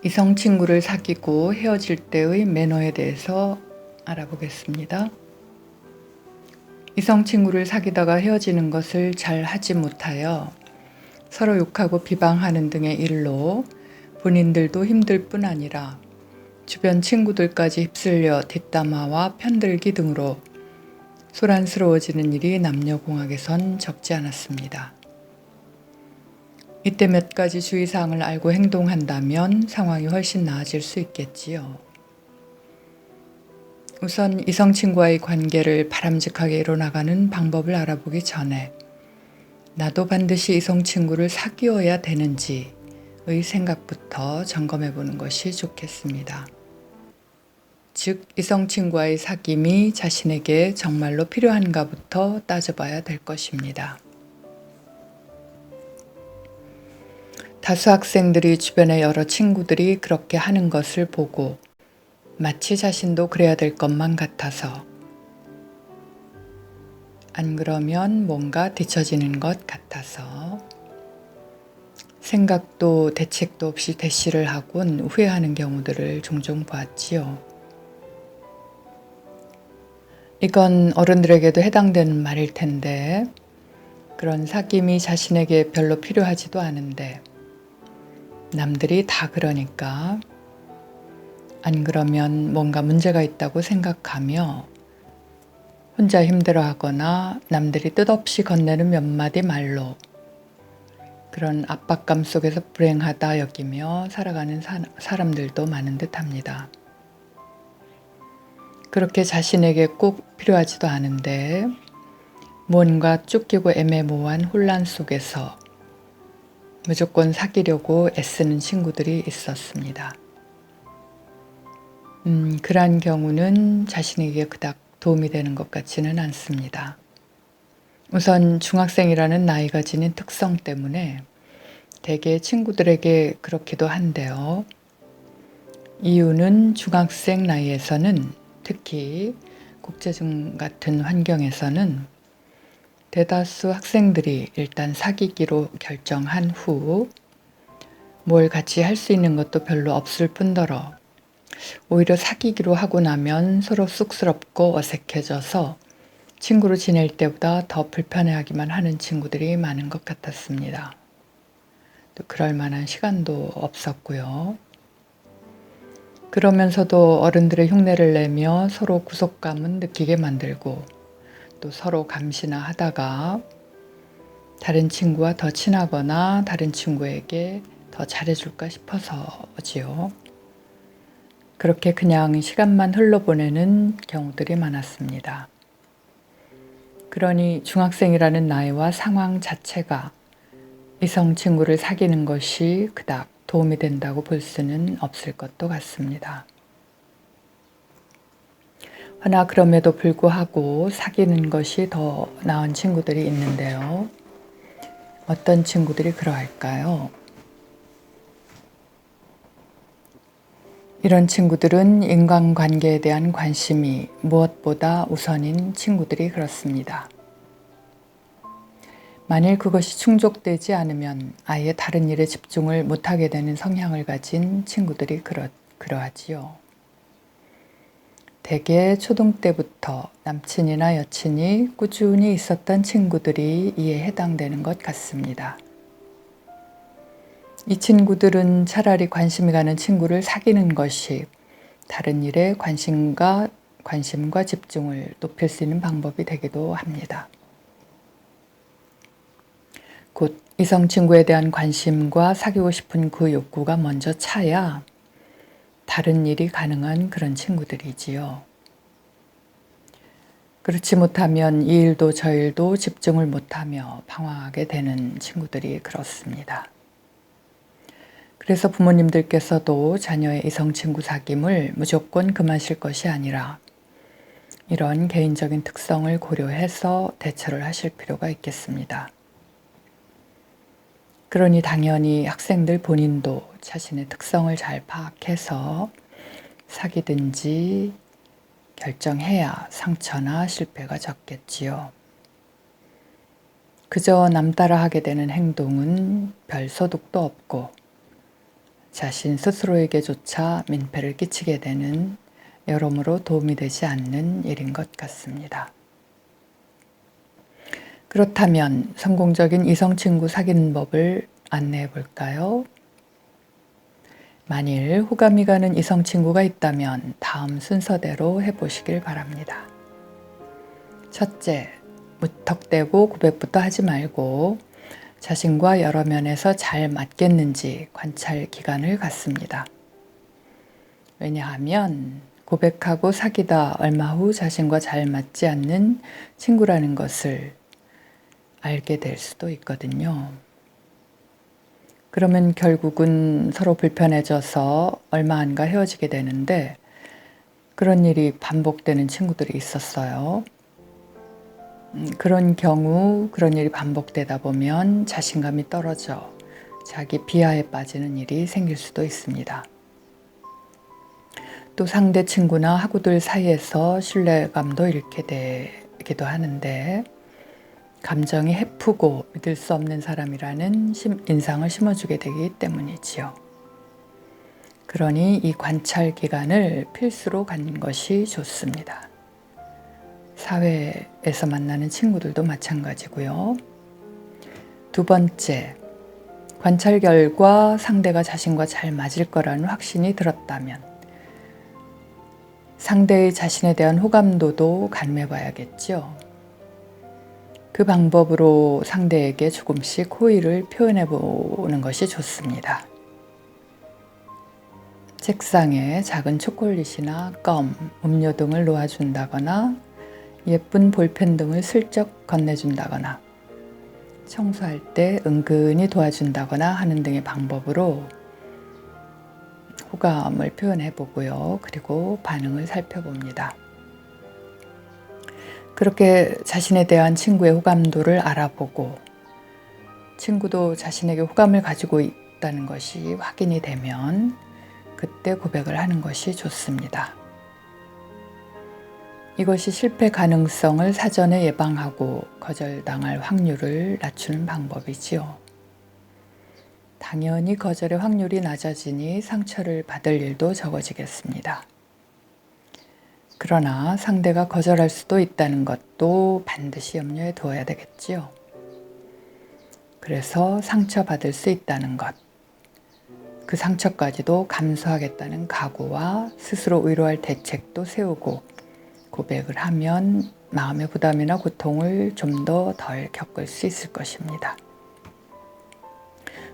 이성 친구를 사귀고 헤어질 때의 매너에 대해서 알아보겠습니다. 이성 친구를 사귀다가 헤어지는 것을 잘 하지 못하여 서로 욕하고 비방하는 등의 일로 본인들도 힘들 뿐 아니라 주변 친구들까지 휩쓸려 뒷담화와 편들기 등으로 소란스러워지는 일이 남녀공학에선 적지 않았습니다. 이때 몇 가지 주의사항을 알고 행동한다면 상황이 훨씬 나아질 수 있겠지요. 우선 이성 친구와의 관계를 바람직하게 이뤄나가는 방법을 알아보기 전에 나도 반드시 이성 친구를 사귀어야 되는지의 생각부터 점검해 보는 것이 좋겠습니다. 즉, 이성 친구와의 사귐이 자신에게 정말로 필요한가부터 따져봐야 될 것입니다. 다수 학생들이 주변의 여러 친구들이 그렇게 하는 것을 보고 마치 자신도 그래야 될 것만 같아서 안 그러면 뭔가 뒤처지는 것 같아서 생각도 대책도 없이 대시를 하곤 후회하는 경우들을 종종 보았지요. 이건 어른들에게도 해당되는 말일 텐데 그런 사귐이 자신에게 별로 필요하지도 않은데 남들이 다 그러니까 안 그러면 뭔가 문제가 있다고 생각하며 혼자 힘들어하거나 남들이 뜻없이 건네는 몇 마디 말로 그런 압박감 속에서 불행하다 여기며 살아가는 사람들도 많은 듯합니다. 그렇게 자신에게 꼭 필요하지도 않은데 뭔가 쫓기고 애매모호한 혼란 속에서 무조건 사귀려고 애쓰는 친구들이 있었습니다. 그러한 경우는 자신에게 그닥 도움이 되는 것 같지는 않습니다. 우선 중학생이라는 나이가 지닌 특성 때문에 대개 친구들에게 그렇기도 한데요. 이유는 중학생 나이에서는 특히 국제중 같은 환경에서는 대다수 학생들이 일단 사귀기로 결정한 후 뭘 같이 할 수 있는 것도 별로 없을 뿐더러 오히려 사귀기로 하고 나면 서로 쑥스럽고 어색해져서 친구로 지낼 때보다 더 불편해하기만 하는 친구들이 많은 것 같았습니다. 또 그럴 만한 시간도 없었고요. 그러면서도 어른들의 흉내를 내며 서로 구속감은 느끼게 만들고 또 서로 감시나 하다가 다른 친구와 더 친하거나 다른 친구에게 더 잘해줄까 싶어서지요. 그렇게 그냥 시간만 흘러보내는 경우들이 많았습니다. 그러니 중학생이라는 나이와 상황 자체가 이성 친구를 사귀는 것이 그닥 도움이 된다고 볼 수는 없을 것도 같습니다. 허나 그럼에도 불구하고 사귀는 것이 더 나은 친구들이 있는데요. 어떤 친구들이 그러할까요? 이런 친구들은 인간관계에 대한 관심이 무엇보다 우선인 친구들이 그렇습니다. 만일 그것이 충족되지 않으면 아예 다른 일에 집중을 못하게 되는 성향을 가진 친구들이 그러하지요. 대개 초등 때부터 남친이나 여친이 꾸준히 있었던 친구들이 이에 해당되는 것 같습니다. 이 친구들은 차라리 관심이 가는 친구를 사귀는 것이 다른 일에 관심과 집중을 높일 수 있는 방법이 되기도 합니다. 곧 이성 친구에 대한 관심과 사귀고 싶은 그 욕구가 먼저 차야 다른 일이 가능한 그런 친구들이지요. 그렇지 못하면 이 일도 저 일도 집중을 못하며 방황하게 되는 친구들이 그렇습니다. 그래서 부모님들께서도 자녀의 이성 친구 사귐을 무조건 금하실 것이 아니라 이런 개인적인 특성을 고려해서 대처를 하실 필요가 있겠습니다. 그러니 당연히 학생들 본인도 자신의 특성을 잘 파악해서 사귀든지 결정해야 상처나 실패가 적겠지요. 그저 남 따라 하게 되는 행동은 별 소득도 없고 자신 스스로에게조차 민폐를 끼치게 되는, 여러모로 도움이 되지 않는 일인 것 같습니다. 그렇다면 성공적인 이성 친구 사귀는 법을 안내해 볼까요? 만일 호감이 가는 이성 친구가 있다면 다음 순서대로 해보시길 바랍니다. 첫째, 무턱대고 고백부터 하지 말고 자신과 여러 면에서 잘 맞겠는지 관찰 기간을 갖습니다. 왜냐하면 고백하고 사귀다 얼마 후 자신과 잘 맞지 않는 친구라는 것을 알게 될 수도 있거든요. 그러면 결국은 서로 불편해져서 얼마 안 가 헤어지게 되는데, 그런 일이 반복되는 친구들이 있었어요. 그런 경우 그런 일이 반복되다 보면 자신감이 떨어져 자기 비하에 빠지는 일이 생길 수도 있습니다. 또 상대 친구나 학우들 사이에서 신뢰감도 잃게 되기도 하는데, 감정이 해프고 믿을 수 없는 사람이라는 인상을 심어주게 되기 때문이지요. 그러니 이 관찰 기간을 필수로 갖는 것이 좋습니다. 사회에서 만나는 친구들도 마찬가지고요. 두 번째, 관찰 결과 상대가 자신과 잘 맞을 거라는 확신이 들었다면 상대의 자신에 대한 호감도도 가늠해 봐야겠죠. 그 방법으로 상대에게 조금씩 호의를 표현해 보는 것이 좋습니다. 책상에 작은 초콜릿이나 껌, 음료 등을 놓아준다거나 예쁜 볼펜 등을 슬쩍 건네준다거나 청소할 때 은근히 도와준다거나 하는 등의 방법으로 호감을 표현해 보고요. 그리고 반응을 살펴봅니다. 그렇게 자신에 대한 친구의 호감도를 알아보고 친구도 자신에게 호감을 가지고 있다는 것이 확인이 되면 그때 고백을 하는 것이 좋습니다. 이것이 실패 가능성을 사전에 예방하고 거절당할 확률을 낮추는 방법이지요. 당연히 거절의 확률이 낮아지니 상처를 받을 일도 적어지겠습니다. 그러나 상대가 거절할 수도 있다는 것도 반드시 염려해 두어야 되겠지요. 그래서 상처받을 수 있다는 것, 그 상처까지도 감수하겠다는 각오와 스스로 위로할 대책도 세우고 고백을 하면 마음의 부담이나 고통을 좀 더 덜 겪을 수 있을 것입니다.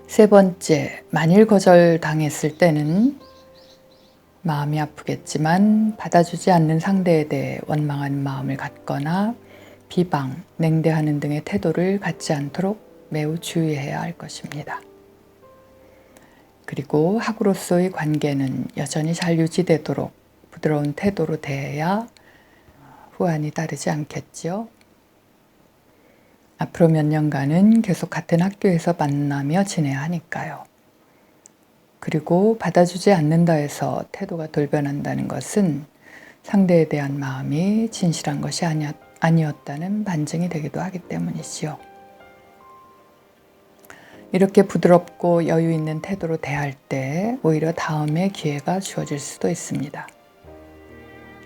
세 번째, 만일 거절당했을 때는 마음이 아프겠지만 받아주지 않는 상대에 대해 원망하는 마음을 갖거나 비방, 냉대하는 등의 태도를 갖지 않도록 매우 주의해야 할 것입니다. 그리고 학우로서의 관계는 여전히 잘 유지되도록 부드러운 태도로 대해야 후환이 따르지 않겠지요. 앞으로 몇 년간은 계속 같은 학교에서 만나며 지내야 하니까요. 그리고 받아주지 않는다 해서 태도가 돌변한다는 것은 상대에 대한 마음이 진실한 것이 아니었다는 반증이 되기도 하기 때문이지요. 이렇게 부드럽고 여유 있는 태도로 대할 때 오히려 다음에 기회가 주어질 수도 있습니다.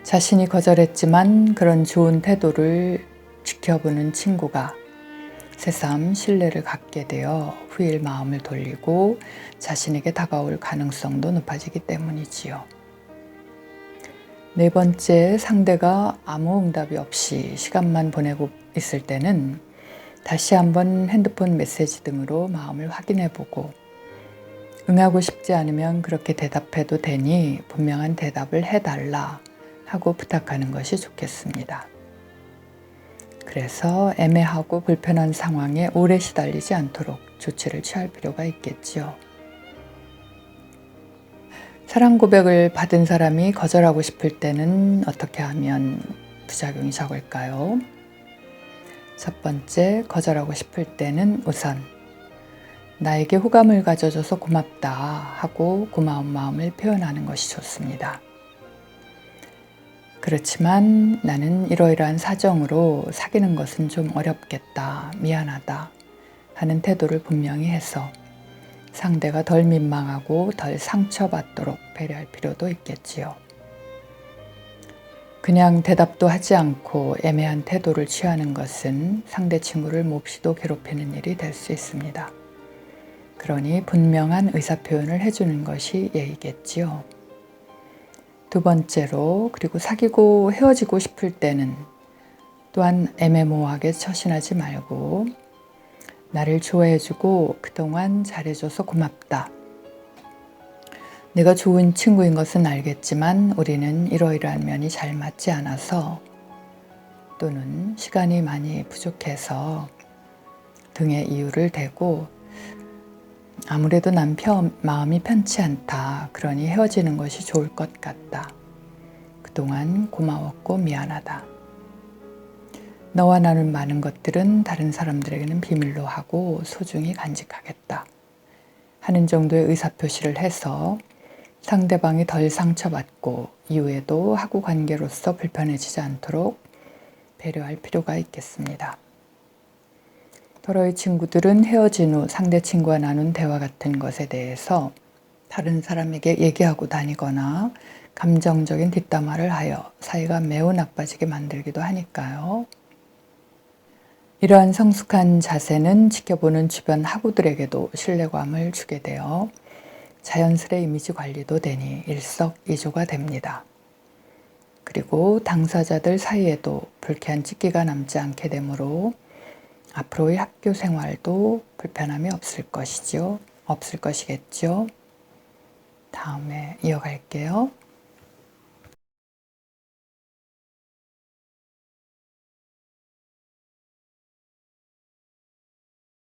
자신이 거절했지만 그런 좋은 태도를 지켜보는 친구가 새삼 신뢰를 갖게 되어 후일 마음을 돌리고 자신에게 다가올 가능성도 높아지기 때문이지요. 네 번째, 상대가 아무 응답이 없이 시간만 보내고 있을 때는 다시 한번 핸드폰 메시지 등으로 마음을 확인해보고 응하고 싶지 않으면 그렇게 대답해도 되니 분명한 대답을 해달라 하고 부탁하는 것이 좋겠습니다. 그래서 애매하고 불편한 상황에 오래 시달리지 않도록 조치를 취할 필요가 있겠지요. 사랑 고백을 받은 사람이 거절하고 싶을 때는 어떻게 하면 부작용이 적을까요? 첫 번째, 거절하고 싶을 때는 우선 나에게 호감을 가져줘서 고맙다 하고 고마운 마음을 표현하는 것이 좋습니다. 그렇지만 나는 이러이러한 사정으로 사귀는 것은 좀 어렵겠다, 미안하다 하는 태도를 분명히 해서 상대가 덜 민망하고 덜 상처받도록 배려할 필요도 있겠지요. 그냥 대답도 하지 않고 애매한 태도를 취하는 것은 상대 친구를 몹시도 괴롭히는 일이 될 수 있습니다. 그러니 분명한 의사표현을 해주는 것이 예의겠지요. 두 번째로, 그리고 사귀고 헤어지고 싶을 때는 또한 애매모호하게 처신하지 말고 나를 좋아해주고 그동안 잘해줘서 고맙다. 내가 좋은 친구인 것은 알겠지만 우리는 이러이러한 면이 잘 맞지 않아서 또는 시간이 많이 부족해서 등의 이유를 대고 아무래도 난 마음이 편치 않다. 그러니 헤어지는 것이 좋을 것 같다. 그동안 고마웠고 미안하다. 너와 나눈 많은 것들은 다른 사람들에게는 비밀로 하고 소중히 간직하겠다. 하는 정도의 의사표시를 해서 상대방이 덜 상처받고 이후에도 하고 관계로서 불편해지지 않도록 배려할 필요가 있겠습니다. 더러의 친구들은 헤어진 후 상대 친구와 나눈 대화 같은 것에 대해서 다른 사람에게 얘기하고 다니거나 감정적인 뒷담화를 하여 사이가 매우 나빠지게 만들기도 하니까요. 이러한 성숙한 자세는 지켜보는 주변 하구들에게도 신뢰감을 주게 되어 자연스레 이미지 관리도 되니 일석이조가 됩니다. 그리고 당사자들 사이에도 불쾌한 찌기가 남지 않게 되므로 앞으로의 학교 생활도 불편함이 없을 것이겠죠. 다음에 이어갈게요.